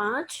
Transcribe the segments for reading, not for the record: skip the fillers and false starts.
5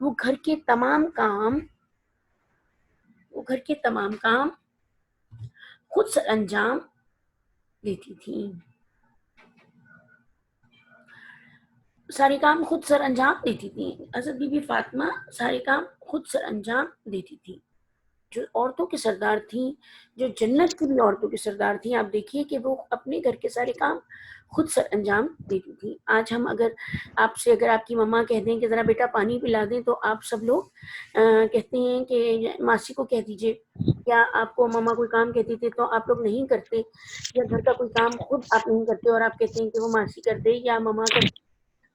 وہ گھر کے تمام کام خود سر انجام دیتی تھیں، سارے کام خود سر انجام دیتی تھیں۔ حضرت بی بی فاطمہ سارے کام خود سر انجام دیتی تھیں، جو عورتوں کی سردار تھیں، جو جنت کی بھی عورتوں کی سردار تھیں۔ آپ دیکھیے کہ وہ اپنے گھر کے سارے کام خود سر انجام دیتی تھیں۔ آج ہم اگر آپ سے اگر آپ کی ماما کہہ دیں کہ ذرا بیٹا پانی پلا دیں، تو آپ سب لوگ کہتے ہیں کہ ماسی کو کہہ دیجئے، یا آپ کو ماما کوئی کام کہتی تھی تو آپ لوگ نہیں کرتے، یا گھر کا کوئی کام خود آپ نہیں کرتے اور آپ کہتے ہیں کہ وہ ماسی کر دے یا ماما کر دے۔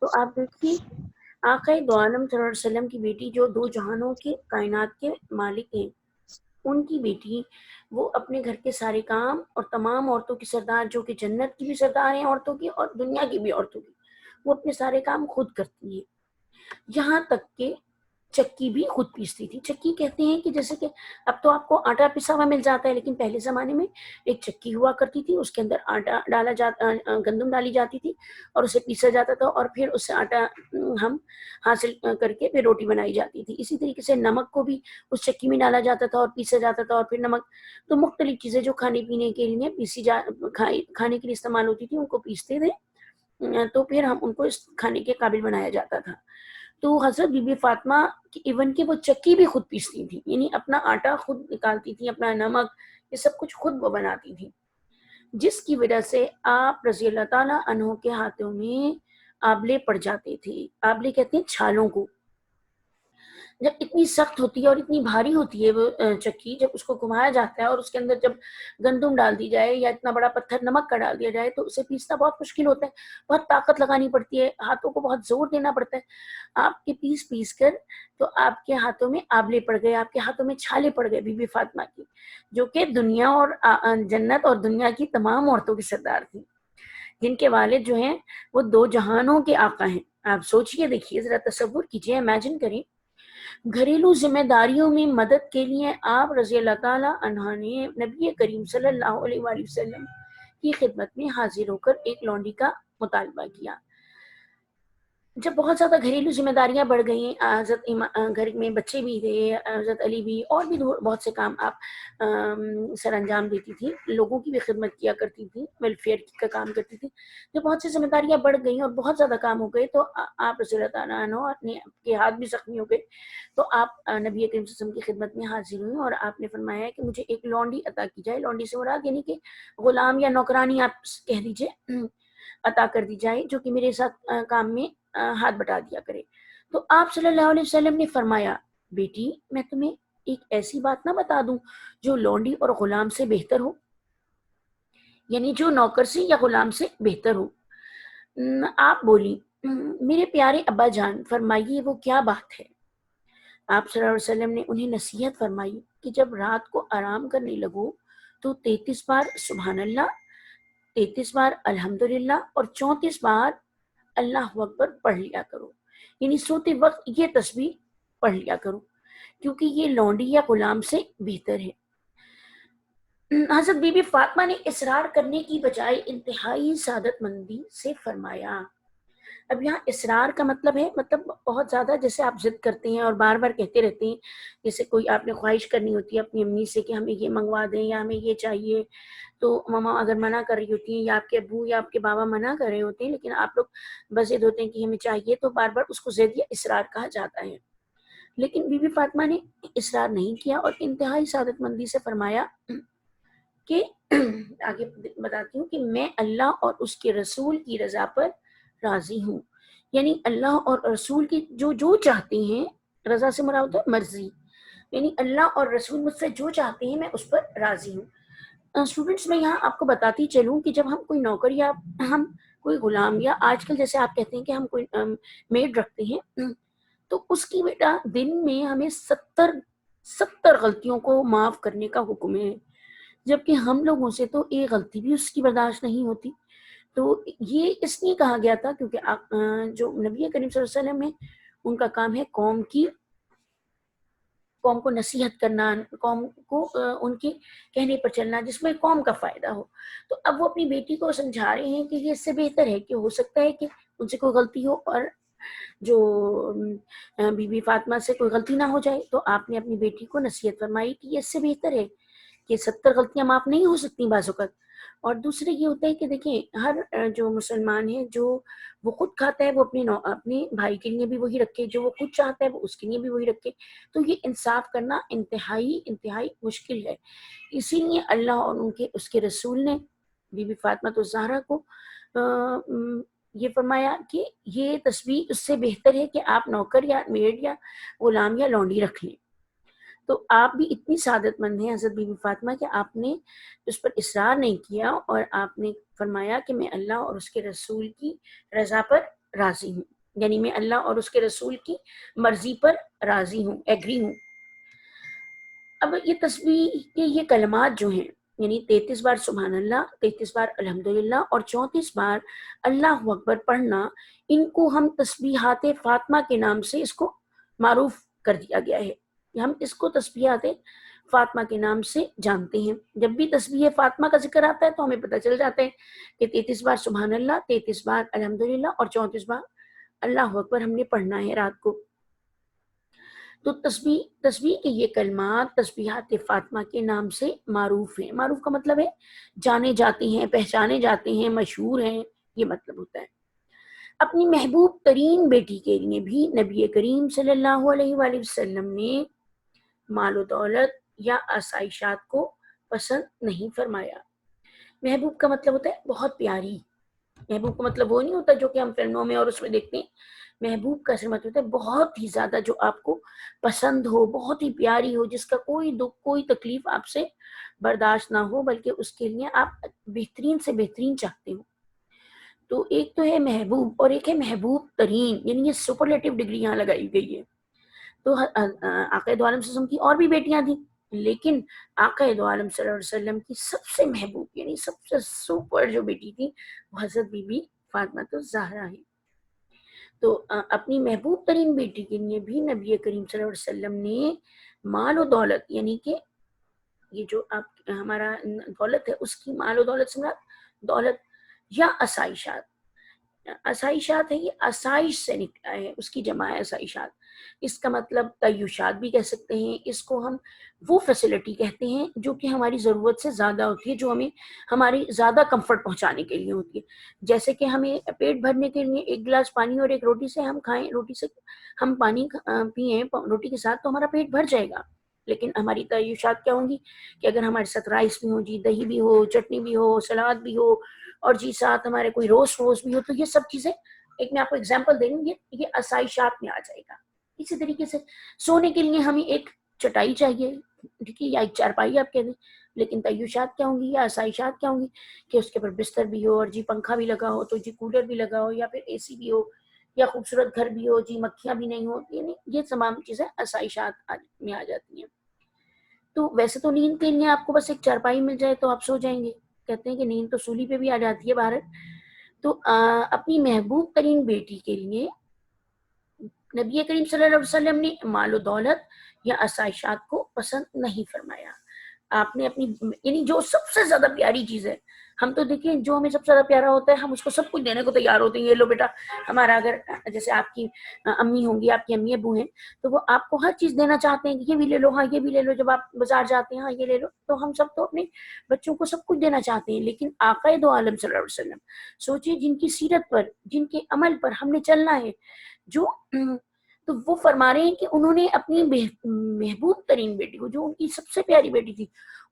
تو آپ دیکھیے آقا دو عالم صلی اللہ علیہ وسلم کی بیٹی، جو دو جہانوں کے کائنات کے مالک ہیں، ان کی بیٹی وہ اپنے گھر کے سارے کام اور تمام عورتوں کی سردار، جو کہ جنت کی بھی سردار ہیں عورتوں کی اور دنیا کی بھی عورتوں کی، وہ اپنے سارے کام خود کرتی ہیں، یہاں تک کہ چکی بھی خود پیستی تھی۔ چکی کہتے ہیں کہ جیسے کہ اب تو آپ کو آٹا پسا ہوا مل جاتا ہے، لیکن پہلے زمانے میں ایک چکی ہوا کرتی تھی، اس کے اندر آٹا ڈالا جاتا، گندم ڈالی جاتی تھی اور اسے پیسا جاتا تھا، اور پھر اس سے آٹا ہم حاصل کر کے پھر روٹی بنائی جاتی تھی۔ اسی طریقے سے نمک کو بھی اس چکی میں ڈالا جاتا تھا اور پیسا جاتا تھا، اور پھر نمک، تو مختلف چیزیں جو کھانے پینے کے لیے کھانے کے لیے استعمال ہوتی تھی، ان کو پیستے تھے، تو پھر ہم ان کو اس کھانے کے قابل بنایا جاتا تھا۔ تو حضرت بی بی فاطمہ ایون کہ وہ چکی بھی خود پیستی تھی، یعنی اپنا آٹا خود نکالتی تھی، اپنا نمک، یہ سب کچھ خود وہ بناتی تھی، جس کی وجہ سے آپ رضی اللہ تعالیٰ عنہ کے ہاتھوں میں آبلے پڑ جاتے تھے۔ آبلے کہتے ہیں چھالوں کو۔ جب اتنی سخت ہوتی ہے اور اتنی بھاری ہوتی ہے وہ چکی، جب اس کو گھمایا جاتا ہے اور اس کے اندر جب گندم ڈال دی جائے یا اتنا بڑا پتھر نمک کا ڈال دیا جائے، تو اسے پیسنا بہت مشکل ہوتا ہے، بہت طاقت لگانی پڑتی ہے، ہاتھوں کو بہت زور دینا پڑتا ہے۔ آپ کے پیس کر تو آپ کے ہاتھوں میں آبلے پڑ گئے، آپ کے ہاتھوں میں چھالے پڑ گئے بی بی فاطمہ کی، جو کہ دنیا اور جنت اور دنیا کی تمام عورتوں کی سردار تھی، جن کے والد جو ہیں وہ دو جہانوں کے آقا ہیں۔ آپ سوچئے، دیکھیے، ذرا تصور کیجئے، امیجن کریں، گھریلو ذمہ داریوں میں مدد کے لیے آپ رضی اللہ تعالی عنہ نے نبی کریم صلی اللہ علیہ وآلہ وسلم کی خدمت میں حاضر ہو کر ایک لونڈی کا مطالبہ کیا۔ جب بہت زیادہ گھریلو ذمہ داریاں بڑھ گئیں، گھر میں بچے بھی تھے، حضرت علی بھی، اور بھی بہت سے کام آپ سر انجام دیتی تھی، لوگوں کی بھی خدمت کیا کرتی تھی، ویلفیئر کا کام کرتی تھی۔ جب بہت سی ذمہ داریاں بڑھ گئیں اور بہت زیادہ کام ہو گئے، تو آپ رضی اللہ تعالیٰ عنہ اپنے کے ہاتھ بھی زخمی ہو گئے، تو آپ نبی کریم صلی اللہ علیہ وسلم کی خدمت میں حاضر ہوئیں اور آپ نے فرمایا کہ مجھے ایک لونڈی عطا کی جائے۔ لونڈی سے مراد یعنی کہ غلام یا نوکرانی آپ کہہ دیجئے، عطا کر دی جائے، جو کہ میرے ساتھ کام میں ہاتھ بٹا دیا کرے۔ تو آپ صلی اللہ علیہ وسلم نے فرمایا، بیٹی، میں تمہیں ایک ایسی بات نہ بتا دوں جو لونڈی اور غلام سے بہتر ہو، یعنی جو نوکر سے یا غلام سے بہتر ہو۔ آپ بولی، میرے پیارے ابا جان، فرمائیے وہ کیا بات ہے؟ آپ صلی اللہ علیہ وسلم نے انہیں نصیحت فرمائی کہ جب رات کو آرام کرنے لگو تو 33 بار سبحان اللہ، 33 بار الحمدللہ اور 34 بار اللہ اکبر پڑھ لیا کرو، یعنی سوتے وقت یہ تسبیح پڑھ لیا کرو، کیونکہ یہ لونڈی یا غلام سے بہتر ہے۔ حضرت بی بی فاطمہ نے اصرار کرنے کی بجائے انتہائی سعادت مندی سے فرمایا۔ اب یہاں اصرار کا مطلب ہے، مطلب بہت زیادہ، جیسے آپ ضد کرتے ہیں اور بار بار کہتے رہتے ہیں، جیسے کوئی آپ نے خواہش کرنی ہوتی ہے اپنی امی سے کہ ہمیں یہ منگوا دیں یا ہمیں یہ چاہیے، تو ماما اگر منع کر رہی ہوتی ہیں یا آپ کے ابو یا آپ کے بابا منع کر رہے ہوتے ہیں، لیکن آپ لوگ بضد ہوتے ہیں کہ ہمیں چاہیے، تو بار بار اس کو ضد یا اصرار کہا جاتا ہے۔ لیکن بی بی فاطمہ نے اصرار نہیں کیا اور انتہائی سعادت مندی سے فرمایا کہ آگے بتاتی ہوں کہ میں اللہ اور اس کے رسول کی رضا پر راضی ہوں، یعنی اللہ اور رسول کی جو چاہتے ہیں، رضا سے مراد ہوتا ہے مرضی، یعنی اللہ اور رسول مجھ سے جو چاہتے ہیں میں اس پر راضی ہوں۔ اسٹوڈنٹس، میں یہاں آپ کو بتاتی چلوں کہ جب ہم کوئی نوکر یا ہم کوئی غلام، یا آج کل جیسے آپ کہتے ہیں کہ ہم کوئی میڈ رکھتے ہیں، تو اس کی بیٹا دن میں ہمیں 70 غلطیوں کو معاف کرنے کا حکم ہے، جبکہ ہم لوگوں سے تو ایک غلطی بھی اس کی برداشت نہیں ہوتی۔ تو یہ اس لیے کہا گیا تھا کیونکہ جو نبی کریم صلی اللہ علیہ وسلم ہے، ان کا کام ہے قوم کو نصیحت کرنا، قوم کو ان کے کہنے پر چلنا جس میں قوم کا فائدہ ہو۔ تو اب وہ اپنی بیٹی کو سمجھا رہے ہیں کہ یہ اس سے بہتر ہے، کہ ہو سکتا ہے کہ ان سے کوئی غلطی ہو اور جو بی بی فاطمہ سے کوئی غلطی نہ ہو جائے، تو آپ نے اپنی بیٹی کو نصیحت فرمائی کہ یہ اس سے بہتر ہے کہ 70 غلطیاں معاف نہیں ہو سکتی بعض اوقات۔ اور دوسرے یہ ہوتا ہے کہ دیکھیں ہر جو مسلمان ہے، جو وہ خود کھاتا ہے وہ اپنے بھائی کے لیے بھی وہی رکھے، جو وہ خود چاہتا ہے وہ اس کے لیے بھی وہی رکھے۔ تو یہ انصاف کرنا انتہائی مشکل ہے۔ اسی لیے اللہ اور اس کے رسول نے بی بی فاطمہ الزہرا کو یہ فرمایا کہ یہ تسبیح اس سے بہتر ہے کہ آپ نوکر یا میڈ یا غلام یا لونڈی رکھ لیں۔ تو آپ بھی اتنی سعادت مند ہیں حضرت بی بی فاطمہ کہ آپ نے اس پر اصرار نہیں کیا، اور آپ نے فرمایا کہ میں اللہ اور اس کے رسول کی رضا پر راضی ہوں، یعنی میں اللہ اور اس کے رسول کی مرضی پر راضی ہوں، ایگری ہوں۔ اب یہ تسبیح کے یہ کلمات جو ہیں، یعنی 33 بار سبحان اللہ، 33 بار الحمدللہ اور 34 بار اللہ اکبر پڑھنا، ان کو ہم تسبیحات فاطمہ کے نام سے اس کو معروف کر دیا گیا ہے۔ ہم اس کو تسبیحات فاطمہ کے نام سے جانتے ہیں۔ جب بھی تسبیح فاطمہ کا ذکر آتا ہے تو ہمیں پتہ چل جاتا ہے کہ 33 بار سبحان اللہ، 33 بار الحمدللہ اور 34 بار اللہ اکبر ہم نے پڑھنا ہے رات کو۔ تو تسبیح کے یہ کلمات تسبیحات فاطمہ کے نام سے معروف ہیں۔ معروف کا مطلب ہے جانے جاتے ہیں، پہچانے جاتے ہیں، مشہور ہیں، یہ مطلب ہوتا ہے۔ اپنی محبوب ترین بیٹی کے لیے بھی نبی کریم صلی اللہ علیہ وآلہ وسلم نے مال و دولت یا آسائشات کو پسند نہیں فرمایا۔ محبوب کا مطلب ہوتا ہے بہت پیاری۔ محبوب کا مطلب وہ نہیں ہوتا جو کہ ہم فلموں میں اور اس میں دیکھتے ہیں۔ محبوب کا اصل مطلب ہوتا ہے بہت ہی زیادہ، جو آپ کو پسند ہو، بہت ہی پیاری ہو، جس کا کوئی دکھ کوئی تکلیف آپ سے برداشت نہ ہو، بلکہ اس کے لیے آپ بہترین سے بہترین چاہتے ہو۔ تو ایک تو ہے محبوب اور ایک ہے محبوب ترین، یعنی یہ سپرلیٹو ڈگری یہاں لگائی گئی ہے۔ تو آقا دو عالم صلی اللہ علیہ وسلم کی اور بھی بیٹیاں تھیں، لیکن آقا دو عالم صلی اللہ علیہ وسلم کی سب سے محبوب یعنی سب سے سپر جو بیٹی تھی وہ حضرت بی بی فاطمہ الزہرا ہے۔ تو اپنی محبوب ترین بیٹی کے لیے بھی نبی کریم صلی اللہ علیہ وسلم نے مال و دولت، یعنی کہ یہ جو آپ ہمارا دولت ہے اس کی مال و دولت سے مراد دولت یا آسائشات۔ آسائشات ہے، یہ آسائش سے نکلا ہے، اس کی جمع ہے آسائشات۔ اس کا مطلب تعیشات بھی کہہ سکتے ہیں، اس کو ہم وہ فیسلٹی کہتے ہیں جو کہ ہماری ضرورت سے زیادہ ہوتی ہے، جو ہمیں ہماری زیادہ کمفرٹ پہنچانے کے لیے ہوتی ہے۔ جیسے کہ ہمیں پیٹ بھرنے کے لیے ایک گلاس پانی اور ایک روٹی سے ہم کھائیں، روٹی سے ہم پانی پئیں روٹی کے ساتھ، تو ہمارا پیٹ بھر جائے گا۔ لیکن ہماری تعیشات کیا ہوں گی کہ اگر ہمارے ساتھ رائس بھی ہو، جی دہی بھی ہو، چٹنی بھی ہو، سلاد بھی ہو، اور جی ساتھ ہمارے کوئی روسٹ بھی ہو، تو یہ سب چیزیں، ایک میں آپ کو اگزامپل دے رہی ہوں، یہ آسائشات میں آ جائے گا۔ اسی طریقے سے سونے کے لیے ہمیں ایک چٹائی چاہیے، ٹھیک ہے، یا ایک چارپائی آپ کہہ دیں، لیکن تعیشات کیا ہوں گی یا آسائشات کیا ہوں گی کہ اس کے اوپر بستر بھی ہو، اور جی پنکھا بھی لگا ہو، تو جی کولر بھی لگا ہو، یا پھر اے سی بھی ہو، یا خوبصورت گھر بھی ہو، جی مکھیاں بھی نہیں ہو، یعنی یہ تمام چیزیں آسائشات میں آ جاتی ہیں۔ تو ویسے تو نیند کے لیے آپ کو بس ایک چارپائی مل جائے تو آپ سو جائیں گے، کہتے ہیں کہ نیند تو سولی پہ بھی آ جاتی ہے باہر۔ تو اپنی محبوب ترین بیٹی کے لیے نبی کریم صلی اللہ علیہ وسلم نے مال و دولت یا آسائشات کو پسند نہیں فرمایا۔ آپ نے اپنی یعنی جو سب سے زیادہ پیاری چیز ہے، ہم تو دیکھیں جو ہمیں سب سے زیادہ پیارا ہوتا ہے ہم اس کو سب کچھ دینے کو تیار ہوتے ہیں، یہ لو بیٹا ہمارا، اگر جیسے آپ کی امی ہوں گی، آپ کی امی ابو ہیں، تو وہ آپ کو ہر چیز دینا چاہتے ہیں کہ یہ بھی لے لو، ہاں یہ بھی لے لو، جب آپ بازار جاتے ہیں ہاں یہ لے لو، تو ہم سب تو اپنے بچوں کو سب کچھ دینا چاہتے ہیں۔ لیکن آقا دو عالم صلی اللہ علیہ وسلم، سوچیں جن کی سیرت پر، جن کے عمل پر ہم نے چلنا ہے، جو تو وہ فرما رہے ہیں کہ انہوں نے اپنی محبوب ترین بیٹی کو، جو ان کی سب سے پیاری بیٹی تھی،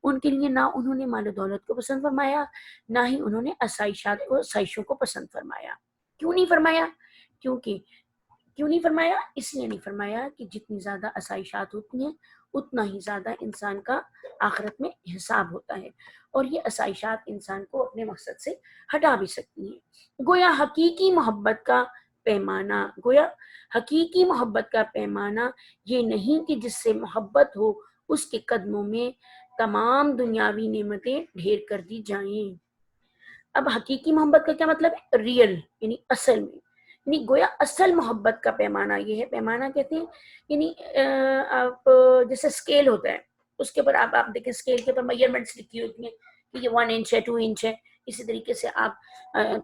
ان کے لیے نہ انہوں نے مال و دولت کو پسند فرمایا، نہ ہی انہوں نے آسائشوں کو پسند فرمایا۔ کیوں نہیں فرمایا؟ کیوں نہیں فرمایا؟ اس لیے نہیں فرمایا کہ جتنی زیادہ آسائشات ہوتی ہیں اتنا ہی زیادہ انسان کا آخرت میں حساب ہوتا ہے، اور یہ آسائشات انسان کو اپنے مقصد سے ہٹا بھی سکتی ہیں۔ گویا حقیقی محبت کا پیمانہ یہ نہیں کہ جس سے محبت ہو اس کے قدموں میں تمام دنیاوی نعمتیں ڈھیر کر دی جائیں۔ اب حقیقی محبت کا کیا مطلب ہے؟ ریئل، یعنی اصل میں، یعنی گویا اصل محبت کا پیمانہ یہ ہے۔ پیمانہ کہتے ہیں یعنی آپ جیسے اسکیل ہوتا ہے، اس کے اوپر آپ دیکھیں اسکیل کے اوپر میجرمنٹس لکھی ہوتی ہیں کہ یہ 1 انچ ہے، 2 انچ ہے، اسی طریقے سے آپ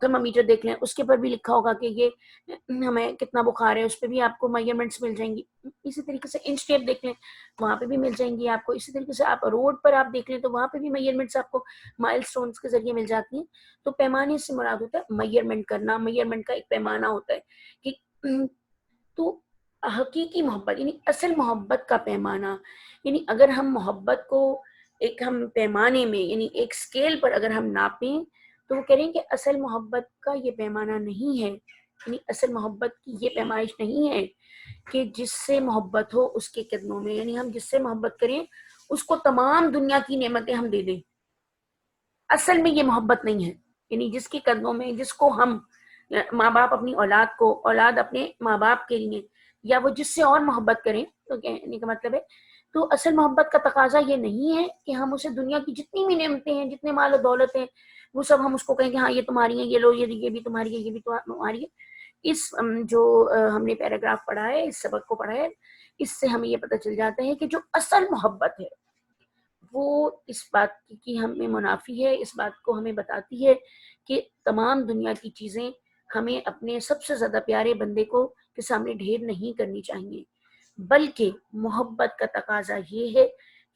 تھرمامیٹر دیکھ لیں، اس کے پر بھی لکھا ہوگا کہ یہ ہمیں کتنا بخار ہے، اس پہ بھی آپ کو میجرمنٹس مل جائیں گی. اسی طریقے سے انچ ٹیپ دیکھ لیں، وہاں پہ بھی مل جائیں گی آپ کو. اسی طریقے سے آپ روڈ پر آپ دیکھ لیں تو وہاں پہ بھی میجرمنٹس آپ کو مائل سٹونز کے ذریعے مل جاتی ہیں. تو پیمانے سے مراد ہوتا ہے میجرمنٹ کرنا، میجرمنٹ کا ایک پیمانہ ہوتا ہے کہ تو حقیقی محبت یعنی اصل محبت کا پیمانہ، یعنی اگر ہم محبت کو ایک ہم پیمانے میں یعنی ایک سکیل پر اگر ہم ناپیں تو وہ کہہ رہے ہیں کہ اصل محبت کا یہ پیمانہ نہیں ہے، یعنی اصل محبت کی یہ پیمائش نہیں ہے کہ جس سے محبت ہو اس کے قدموں میں، یعنی ہم جس سے محبت کریں اس کو تمام دنیا کی نعمتیں ہم دے دیں. اصل میں یہ محبت نہیں ہے. یعنی جس کے قدموں میں، جس کو ہم ماں باپ اپنی اولاد کو، اولاد اپنے ماں باپ کے لیے، یا وہ جس سے اور محبت کریں، تو کہنے کا مطلب ہے تو اصل محبت کا تقاضا یہ نہیں ہے کہ ہم اسے دنیا کی جتنی بھی نعمتیں ہیں، جتنے مال و دولت ہیں، وہ سب ہم اس کو کہیں کہ ہاں یہ تمہاری ہے، یہ لو، یہ بھی تمہاری ہے، یہ بھی تمہاری ہے. اس جو ہم نے پیراگراف پڑھا ہے، اس سبق کو پڑھا ہے، اس سے ہمیں یہ پتہ چل جاتا ہے کہ جو اصل محبت ہے وہ اس بات کی ہمیں منافی ہے، اس بات کو ہمیں بتاتی ہے کہ تمام دنیا کی چیزیں ہمیں اپنے سب سے زیادہ پیارے بندے کو کے سامنے ڈھیر نہیں کرنی چاہیے، بلکہ محبت کا تقاضا یہ ہے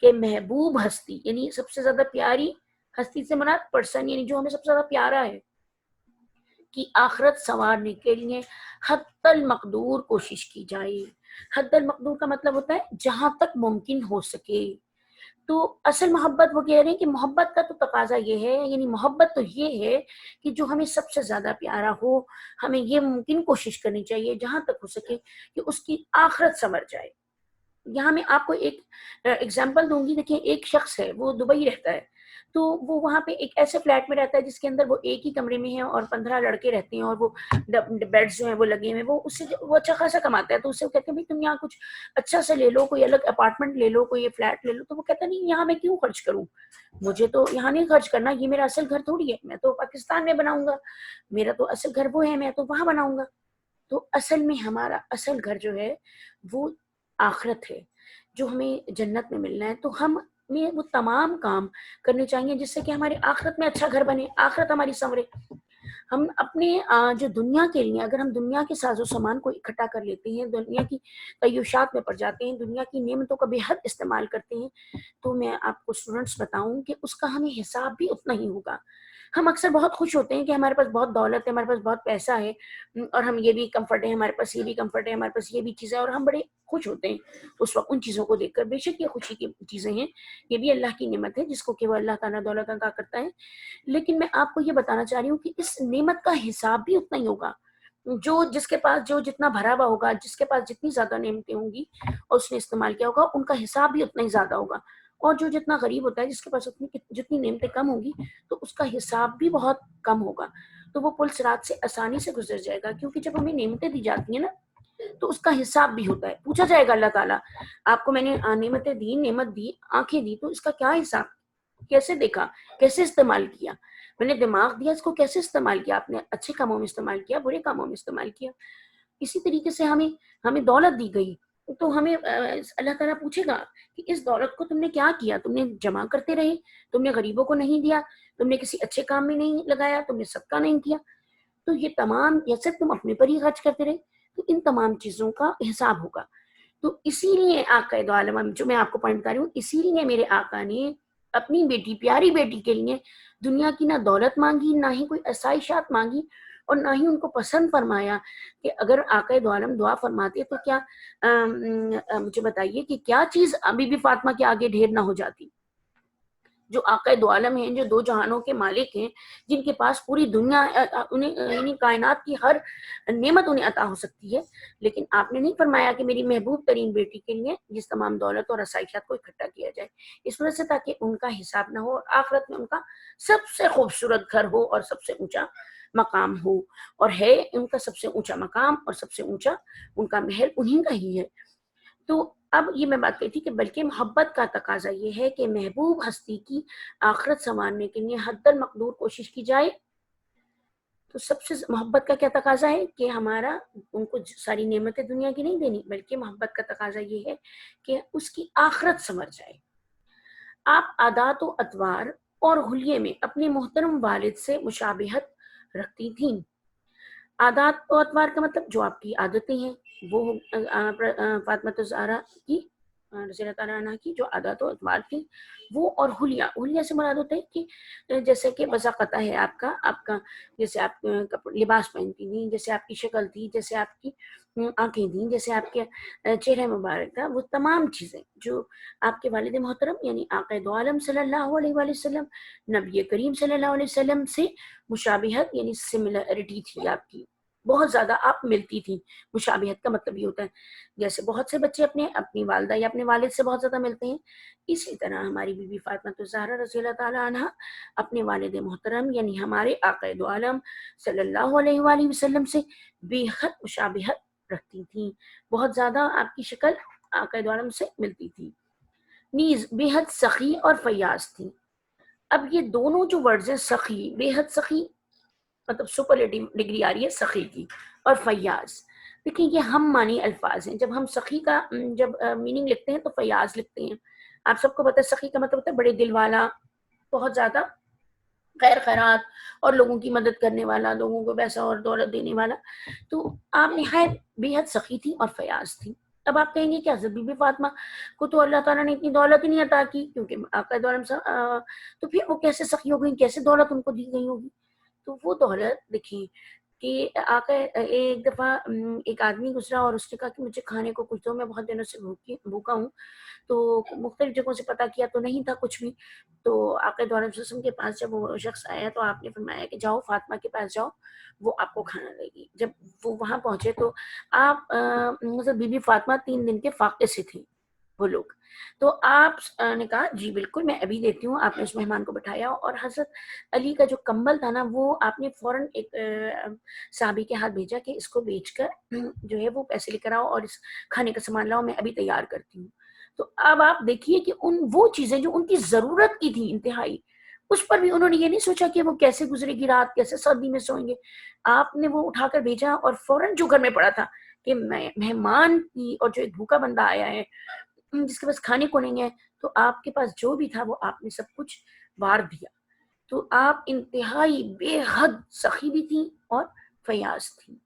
کہ محبوب ہستی یعنی سب سے زیادہ پیاری ہستی سے مراد پرسن، یعنی جو ہمیں سب سے زیادہ پیارا ہے، کی آخرت سنوارنے کے لیے حد المقدور کوشش کی جائے. حد المقدور کا مطلب ہوتا ہے جہاں تک ممکن ہو سکے. تو اصل محبت وہ کہہ رہے ہیں کہ محبت کا تو تقاضا یہ ہے، یعنی محبت تو یہ ہے کہ جو ہمیں سب سے زیادہ پیارا ہو، ہمیں یہ ممکن کوشش کرنی چاہیے جہاں تک ہو سکے کہ اس کی آخرت سنور جائے. یہاں میں آپ کو ایک ایگزامپل دوں گی. دیکھیں ایک شخص ہے، وہ دبئی رہتا ہے، تو وہ وہاں پہ ایک ایسے فلیٹ میں رہتا ہے جس کے اندر وہ ایک ہی کمرے میں ہے اور 15 لڑکے رہتے ہیں، اور وہ بیڈز جو ہیں وہ لگے ہوئے، وہ اس سے وہ اچھا خاصا کماتا ہے. تو اس سے وہ کہتے ہیں بھائی تم یہاں کچھ اچھا سے لے لو، کوئی الگ اپارٹمنٹ لے لو، کوئی فلیٹ لے لو. تو وہ کہتا نہیں یہاں میں کیوں خرچ کروں، مجھے تو یہاں نہیں خرچ کرنا، یہ میرا اصل گھر تھوڑی ہے، میں تو پاکستان میں بناؤں گا، میرا تو اصل گھر وہ ہے، میں تو وہاں بناؤں گا. تو اصل میں ہمارا اصل گھر جو ہے وہ آخرت ہے، جو ہمیں جنت میں ملنا ہے. تو ہم میں وہ تمام کام کرنے چاہیے جس سے کہ ہمارے آخرت میں اچھا گھر بنے، آخرت ہماری سنورے. ہم اپنے جو دنیا کے لیے اگر ہم دنیا کے ساز و سامان کو اکٹھا کر لیتے ہیں، دنیا کی تعیشات میں پڑ جاتے ہیں، دنیا کی نعمتوں کا بے حد استعمال کرتے ہیں، تو میں آپ کو اسٹوڈنٹس بتاؤں کہ اس کا ہمیں حساب بھی اتنا ہی ہوگا. ہم اکثر بہت خوش ہوتے ہیں کہ ہمارے پاس بہت دولت ہے، ہمارے پاس بہت پیسہ ہے، اور ہم یہ بھی کمفرٹ ہے، ہمارے پاس یہ بھی کمفرٹ ہے، ہمارے پاس یہ بھی چیز ہے، اور ہم بڑے خوش ہوتے ہیں اس وقت ان چیزوں کو دیکھ کر. بے شک یہ خوشی کی چیزیں ہیں، یہ بھی اللہ کی نعمت ہے جس کو کہ وہ اللہ تعالیٰ دولت عطا کرتا ہے. لیکن میں آپ کو یہ بتانا چاہ رہی ہوں کہ اس نعمت کا حساب بھی اتنا ہی ہوگا. جو جس کے پاس جو جتنا بھرا ہوا ہوگا، جس کے پاس جتنی زیادہ نعمتیں ہوں گی اور اس نے استعمال کیا ہوگا، ان کا حساب بھی اتنا ہی زیادہ ہوگا. اور جو جتنا غریب ہوتا ہے، جس کے پاس جتنی نعمتیں کم ہوں گی، تو اس کا حساب بھی بہت کم ہوگا. تو وہ پل صراط سے آسانی سے گزر جائے گا، کیونکہ جب ہمیں نعمتیں دی جاتی ہیں نا تو اس کا حساب بھی ہوتا ہے. پوچھا جائے گا اللہ تعالیٰ آپ کو میں نے نعمتیں دی، نعمت دی، آنکھیں دی، تو اس کا کیا حساب، کیسے دیکھا، کیسے استعمال کیا، میں نے دماغ دیا اس کو کیسے استعمال کیا، آپ نے اچھے کاموں میں استعمال کیا، برے کاموں میں استعمال کیا. اسی طریقے سے ہمیں دولت دی گئی تو ہمیں اللہ تعالیٰ پوچھے گا کہ اس دولت کو تم نے کیا کیا، تم نے جمع کرتے رہے، تم نے غریبوں کو نہیں دیا، تم نے کسی اچھے کام میں نہیں لگایا، تم نے صدقہ نہیں کیا. تو یہ تمام یا صرف تم اپنے پر ہی خرچ کرتے رہے، تو ان تمام چیزوں کا حساب ہوگا. تو اسی لیے آقا دو عالم جو میں آپ کو پوائنٹ بتا رہی ہوں، اسی لیے میرے آقا نے اپنی بیٹی، پیاری بیٹی کے لیے دنیا کی نہ دولت مانگی، نہ ہی کوئی عشائشات مانگی، اور نہ ہی ان کو پسند فرمایا کہ اگر آقا دو عالم دعا فرماتے تو کیا مجھے بتائیے کہ کیا چیز بی بی فاطمہ کے آگے ڈھیر نہ ہو جاتی. جو آقا دو عالم ہیں، جو دو جہانوں کے مالک ہیں، جن کے پاس پوری دنیا انہیں یعنی کائنات کی ہر نعمت انہیں عطا ہو سکتی ہے، لیکن آپ نے نہیں فرمایا کہ میری محبوب ترین بیٹی کے لیے جس تمام دولت اور عشائشات کو اکٹھا کیا جائے، اس وجہ سے تاکہ ان کا حساب نہ ہو اور آخرت میں ان کا سب سے خوبصورت گھر ہو اور سب سے اونچا مقام ہو. اور ہے ان کا سب سے اونچا مقام اور سب سے اونچا ان کا محل انہیں کا ہی ہے. تو اب یہ میں بات کہی تھی کہ بلکہ محبت کا تقاضا یہ ہے کہ محبوب ہستی کی آخرت سنوارنے کے لیے حد المقدور کوشش کی جائے. تو سب سے محبت کا کیا تقاضا ہے کہ ہمارا ان کو ساری نعمتیں دنیا کی نہیں دینی، بلکہ محبت کا تقاضا یہ ہے کہ اس کی آخرت سنور جائے. آپ عادات و اطوار اور حلیے میں اپنے محترم والد سے مشابہت رکھتی تھیں۔ عادات و اطوار کا مطلب جو آپ کی عادتیں ہیں وہ فاطمہ الزہرا کی رضی اللہ تعالیٰ عنہ کی جو عادات و اطوار تھیں وہ، اور حلیہ سے مراد ہوتا ہے کہ جیسے کہ وضاقتہ ہے آپ کا جیسے آپ لباس پہنتی تھیں، جیسے آپ کی شکل تھی، جیسے آپ کی آنکھیں تھیں، جیسے آپ کے چہرہ مبارک تھا، وہ تمام چیزیں جو آپ کے والد محترم یعنی آقا دو عالم صلی اللہ علیہ وآلہ وسلم، نبی کریم صلی اللہ علیہ وسلم سے مشابہت یعنی سملرٹی تھی آپ کی، بہت زیادہ آپ ملتی تھیں۔ مشابہت کا مطلب یہ ہوتا ہے جیسے بہت سے بچے اپنی والدہ یا اپنے والد سے بہت زیادہ ملتے ہیں، اسی طرح ہماری بی بی فاطمہ الزہرا رضی اللہ تعالیٰ عنہ اپنے والد محترم یعنی ہمارے آقا دو عالم صلی اللہ علیہ وآلہ وسلم سے بے حد مشابہت رکھتی تھیں، بہت زیادہ آپ کی شکل آقا دو عالم سے ملتی تھی۔ نیز بے حد سخی اور فیاض تھی۔ اب یہ دونوں جو ورڈز ہیں، سخی، بے حد سخی، مطلب سپرلیٹو ڈگری آ رہی ہے سخی کی، اور فیاض، دیکھیں یہ ہم معنی الفاظ ہیں۔ جب ہم سخی کا جب میننگ لکھتے ہیں تو فیاض لکھتے ہیں۔ آپ سب کو پتہ ہے سخی کا مطلب ہوتا ہے بڑے دل والا، بہت زیادہ خیر خیرات اور لوگوں کی مدد کرنے والا، لوگوں کو پیسہ اور دولت دینے والا۔ تو آپ نہایت بے حد سخی تھی اور فیاض تھی۔ اب آپ کہیں گے کہ حضرت بی بی فاطمہ کو تو اللہ تعالیٰ نے اتنی دولت ہی نہیں عطا کی، کیونکہ آقا دو عالم تو پھر وہ کیسے سخی ہو گئی، کیسے دولت ان کو دی گئی ہوگی؟ تو وہ دولت دیکھیں کہ آقا ایک دفعہ ایک آدمی گزرا اور اس نے کہا کہ مجھے کھانے کو کچھ دو، میں بہت دنوں سے بھوکا ہوں۔ تو مختلف جگہوں سے پتہ کیا تو نہیں تھا کچھ بھی۔ تو آقا دو عالم صلی اللہ علیہ وسلم کے پاس جب وہ شخص آیا تو آپ نے فرمایا کہ جاؤ فاطمہ کے پاس جاؤ، وہ آپ کو کھانا دے گی۔ جب وہ وہاں پہنچے تو آپ مطلب بی بی فاطمہ 3 دن کے فاقے سے تھی وہ لوگ۔ تو آپ نے کہا جی بالکل میں ابھی دیتی ہوں۔ آپ نے اس مہمان کو بٹھایا اور حضرت علی کا جو کمبل تھا نا وہ آپ نے فوراً ایک صحابی کے ہاتھ بھیجا کہ اس کو بیچ کر جو ہے وہ پیسے لے کر آؤ اور اس کھانے کا سامان لاؤ، میں ابھی تیار کرتی ہوں۔ تو اب آپ دیکھیے کہ وہ چیزیں جو ان کی ضرورت کی تھی انتہائی، اس پر بھی انہوں نے یہ نہیں سوچا کہ وہ کیسے گزرے گی رات، کیسے سردی میں سوئیں گے۔ آپ نے وہ اٹھا کر بھیجا اور فوراً جو گھر میں پڑا تھا کہ مہمان کی اور جو ایک بھوکا بندہ آیا ہے جس کے پاس کھانے کو نہیں ہے، تو آپ کے پاس جو بھی تھا وہ آپ نے سب کچھ وار دیا۔ تو آپ انتہائی بے حد سخی بھی تھیں اور فیاض تھیں۔